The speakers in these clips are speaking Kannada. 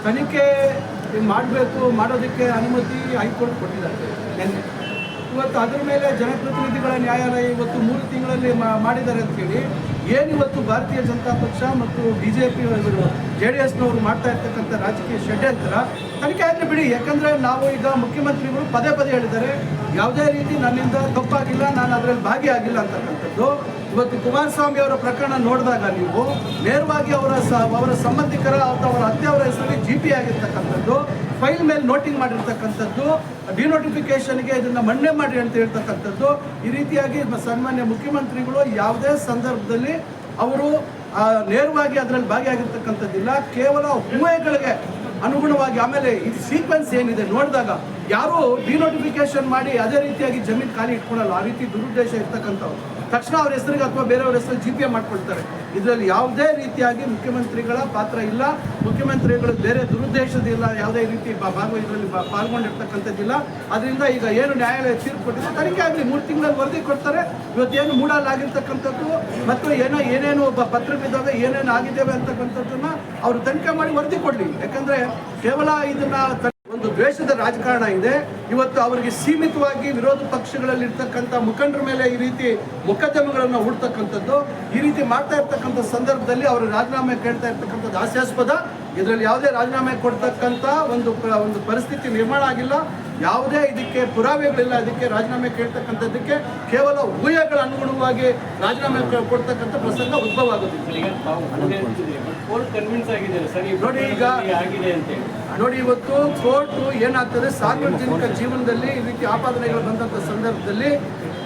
ತನಿಖೆ ಮಾಡಬೇಕು, ಮಾಡೋದಕ್ಕೆ ಅನುಮತಿ ಹೈಕೋರ್ಟ್ ಕೊಟ್ಟಿದ್ದಾರೆ ನಿನ್ನೆ. ಇವತ್ತು ಅದರ ಮೇಲೆ ಜನಪ್ರತಿನಿಧಿಗಳ ನ್ಯಾಯಾಲಯ ಇವತ್ತು 3 ತಿಂಗಳಲ್ಲಿ ಮಾಡಿದ್ದಾರೆ ಅಂತೇಳಿ ಏನಿವತ್ತು ಭಾರತೀಯ ಜನತಾ ಪಕ್ಷ ಮತ್ತು BJP JDSನವರು ಮಾಡ್ತಾ ಇರ್ತಕ್ಕಂಥ ರಾಜಕೀಯ ಷಡ್ಯಂತ್ರ ತನಿಖೆ ಆದರೆ ಬಿಡಿ. ಯಾಕಂದರೆ ನಾವು ಈಗ ಮುಖ್ಯಮಂತ್ರಿಗಳು ಪದೇ ಪದೇ ಹೇಳಿದ್ದಾರೆ, ಯಾವುದೇ ರೀತಿ ನನ್ನಿಂದ ತಪ್ಪಾಗಿಲ್ಲ, ನಾನು ಅದರಲ್ಲಿ ಭಾಗಿಯಾಗಿಲ್ಲ ಅಂತಕ್ಕಂಥದ್ದು. ಇವತ್ತು ಕುಮಾರಸ್ವಾಮಿ ಅವರ ಪ್ರಕರಣ ನೋಡಿದಾಗ ನೀವು ನೇರವಾಗಿ ಅವರ ಸಂಬಂಧಿಕರ ಅಥವಾ ಅವರ ಅತ್ತೆಯವರ ಹೆಸರಲ್ಲಿ GP ಆಗಿರ್ತಕ್ಕಂಥದ್ದು, ಫೈಲ್ ಮೇಲೆ ನೋಟಿಂಗ್ ಮಾಡಿರ್ತಕ್ಕಂಥದ್ದು, ಡಿನೋಟಿಫಿಕೇಷನ್ಗೆ ಇದನ್ನು ಮಣ್ಣೆ ಮಾಡಿ ಅಂತ ಹೇಳ್ತಕ್ಕಂಥದ್ದು. ಈ ರೀತಿಯಾಗಿ ಸನ್ಮಾನ್ಯ ಮುಖ್ಯಮಂತ್ರಿಗಳು ಯಾವುದೇ ಸಂದರ್ಭದಲ್ಲಿ ಅವರು ನೇರವಾಗಿ ಅದರಲ್ಲಿ ಭಾಗಿಯಾಗಿರ್ತಕ್ಕಂಥದ್ದಿಲ್ಲ. ಕೇವಲ ಊಹೆಗಳಿಗೆ ಅನುಗುಣವಾಗಿ ಆಮೇಲೆ ಇದು ಸೀಕ್ವೆನ್ಸ್ ಏನಿದೆ ನೋಡಿದಾಗ ಯಾರು ಡಿನೋಟಿಫಿಕೇಶನ್ ಮಾಡಿ ಅದೇ ರೀತಿಯಾಗಿ ಜಮೀನು ಖಾಲಿ ಇಟ್ಕೊಳಲ್ಲ. ಆ ರೀತಿ ದುರುದ್ದೇಶ ಇರ್ತಕ್ಕಂಥವ್ರು ತಕ್ಷಣ ಅವ್ರ ಹೆಸರಿಗೆ ಅಥವಾ ಬೇರೆಯವ್ರ ಹೆಸರು GP ಮಾಡ್ಕೊಳ್ತಾರೆ. ಇದರಲ್ಲಿ ಯಾವುದೇ ರೀತಿಯಾಗಿ ಮುಖ್ಯಮಂತ್ರಿಗಳ ಪಾತ್ರ ಇಲ್ಲ. ಮುಖ್ಯಮಂತ್ರಿಗಳು ಬೇರೆ ದುರುದ್ದೇಶದಿಲ್ಲ, ಯಾವುದೇ ರೀತಿ ಇದರಲ್ಲಿ ಪಾಲ್ಗೊಂಡಿರ್ತಕ್ಕಂಥದ್ದಿಲ್ಲ. ಅದರಿಂದ ಈಗ ಏನು ನ್ಯಾಯಾಲಯ ತೀರ್ಪು ಕೊಟ್ಟಿದೆ ತನಿಖೆ ಆಗಲಿ, 3 ತಿಂಗಳಲ್ಲಿ ವರದಿ ಕೊಡ್ತಾರೆ. ಇವತ್ತೇನು ಮೂಡಲಾಗಿರ್ತಕ್ಕಂಥದ್ದು ಮತ್ತು ಏನೇನು ಪತ್ರವಿದ್ದಾವೆ, ಏನೇನು ಆಗಿದ್ದೇವೆ ಅಂತಕ್ಕಂಥದ್ದನ್ನ ಅವರು ತನಿಖೆ ಮಾಡಿ ವರದಿ ಕೊಡಲಿ. ಯಾಕಂದರೆ ಕೇವಲ ಇದನ್ನ ಒಂದು ದ್ವೇಷದ ರಾಜಕಾರಣ ಇದೆ. ಇವತ್ತು ಅವರಿಗೆ ಸೀಮಿತವಾಗಿ ವಿರೋಧ ಪಕ್ಷಗಳಲ್ಲಿ ಇರ್ತಕ್ಕಂಥ ಮುಖಂಡರ ಮೇಲೆ ಈ ರೀತಿ ಮೊಕದ್ದಮೆಗಳನ್ನು ಹೂಡ್ತಕ್ಕಂಥದ್ದು, ಈ ರೀತಿ ಮಾಡ್ತಾ ಇರ್ತಕ್ಕಂಥ ಸಂದರ್ಭದಲ್ಲಿ ಅವರು ರಾಜೀನಾಮೆ ಕೇಳ್ತಾ ಇರ್ತಕ್ಕಂಥದ್ದು ಹಾಸ್ಯಾಸ್ಪದ. ಇದರಲ್ಲಿ ಯಾವುದೇ ರಾಜೀನಾಮೆ ಕೊಡ್ತಕ್ಕಂಥ ಒಂದು ಪರಿಸ್ಥಿತಿ ನಿರ್ಮಾಣ ಆಗಿಲ್ಲ. ಯಾವುದೇ ಇದಕ್ಕೆ ಪುರಾವೆಗಳಿಲ್ಲ. ಇದಕ್ಕೆ ರಾಜೀನಾಮೆ ಕೇಳ್ತಕ್ಕಂಥದ್ದಕ್ಕೆ ಕೇವಲ ಊಹೆಗಳ ಅನುಗುಣವಾಗಿ ರಾಜೀನಾಮೆ ಕೊಡ್ತಕ್ಕಂಥ ಪ್ರಸಂಗ ಉದ್ಭವ ಆಗೋದಿಲ್ಲ. ನೋಡಿ ಇವತ್ತು ಕೋರ್ಟ್ ಏನಾಗ್ತದೆ, ಸಾರ್ವಜನಿಕ ಜೀವನದಲ್ಲಿ ಈ ರೀತಿ ಆಪಾದನೆಗಳು ಬಂದಂಥ ಸಂದರ್ಭದಲ್ಲಿ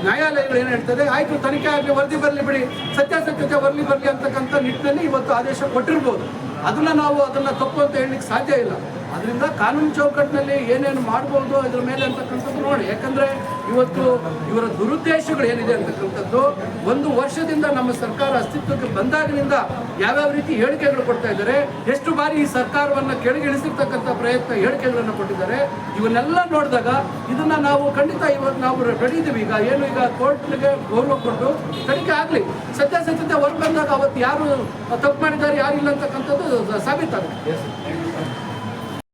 ನ್ಯಾಯಾಲಯಗಳು ಏನು ಹೇಳ್ತದೆ, ಆಯಿತು ತನಿಖೆ ಆಗಲಿ, ವರದಿ ಬರಲಿ ಬಿಡಿ, ಸತ್ಯಾಸತ್ಯತೆ ಬರಲಿ ಅಂತಕ್ಕಂಥ ನಿಟ್ಟಿನಲ್ಲಿ ಇವತ್ತು ಆದೇಶ ಕೊಟ್ಟಿರ್ಬೋದು. ಅದನ್ನು ತಪ್ಪು ಅಂತ ಹೇಳಲಿಕ್ಕೆ ಸಾಧ್ಯ ಇಲ್ಲ. ಅದರಿಂದ ಕಾನೂನು ಚೌಕಟ್ಟಿನಲ್ಲಿ ಏನೇನು ಮಾಡ್ಬೋದು ಅದ್ರ ಮೇಲೆ ಅಂತಕ್ಕಂಥದ್ದು ನೋಡಿ. ಯಾಕಂದರೆ ಇವತ್ತು ಇವರ ದುರುದ್ದೇಶಗಳು ಏನಿದೆ ಅಂತಕ್ಕಂಥದ್ದು, 1 ವರ್ಷದಿಂದ ನಮ್ಮ ಸರ್ಕಾರ ಅಸ್ತಿತ್ವಕ್ಕೆ ಬಂದಾಗಿನಿಂದ ಯಾವ್ಯಾವ ರೀತಿ ಹೇಳಿಕೆಗಳು ಕೊಡ್ತಾ ಇದ್ದಾರೆ, ಎಷ್ಟು ಬಾರಿ ಈ ಸರ್ಕಾರವನ್ನು ಕೆಳಗಿಳಿಸಿರ್ತಕ್ಕಂಥ ಹೇಳಿಕೆಗಳನ್ನು ಕೊಟ್ಟಿದ್ದಾರೆ. ಇವನ್ನೆಲ್ಲ ನೋಡಿದಾಗ ಇದನ್ನು ನಾವು ಖಂಡಿತ ಇವತ್ತು ನಾವು ಬೆಳೀತೀವಿ. ಈಗ ಕೋರ್ಟ್ಗೆ ಗೌರವ ಕೊಟ್ಟು ತನಿಖೆ ಆಗಲಿ, ಸತ್ಯಾಸತ್ಯತೆ ಹೊರಗೆ ಬಂದಾಗ ಅವತ್ತು ಯಾರು ತಪ್ಪು ಮಾಡಿದ್ದಾರೆ ಯಾರಿಲ್ಲ ಅಂತಕ್ಕಂಥದ್ದು ಸಾಬೀತಾಗುತ್ತೆ.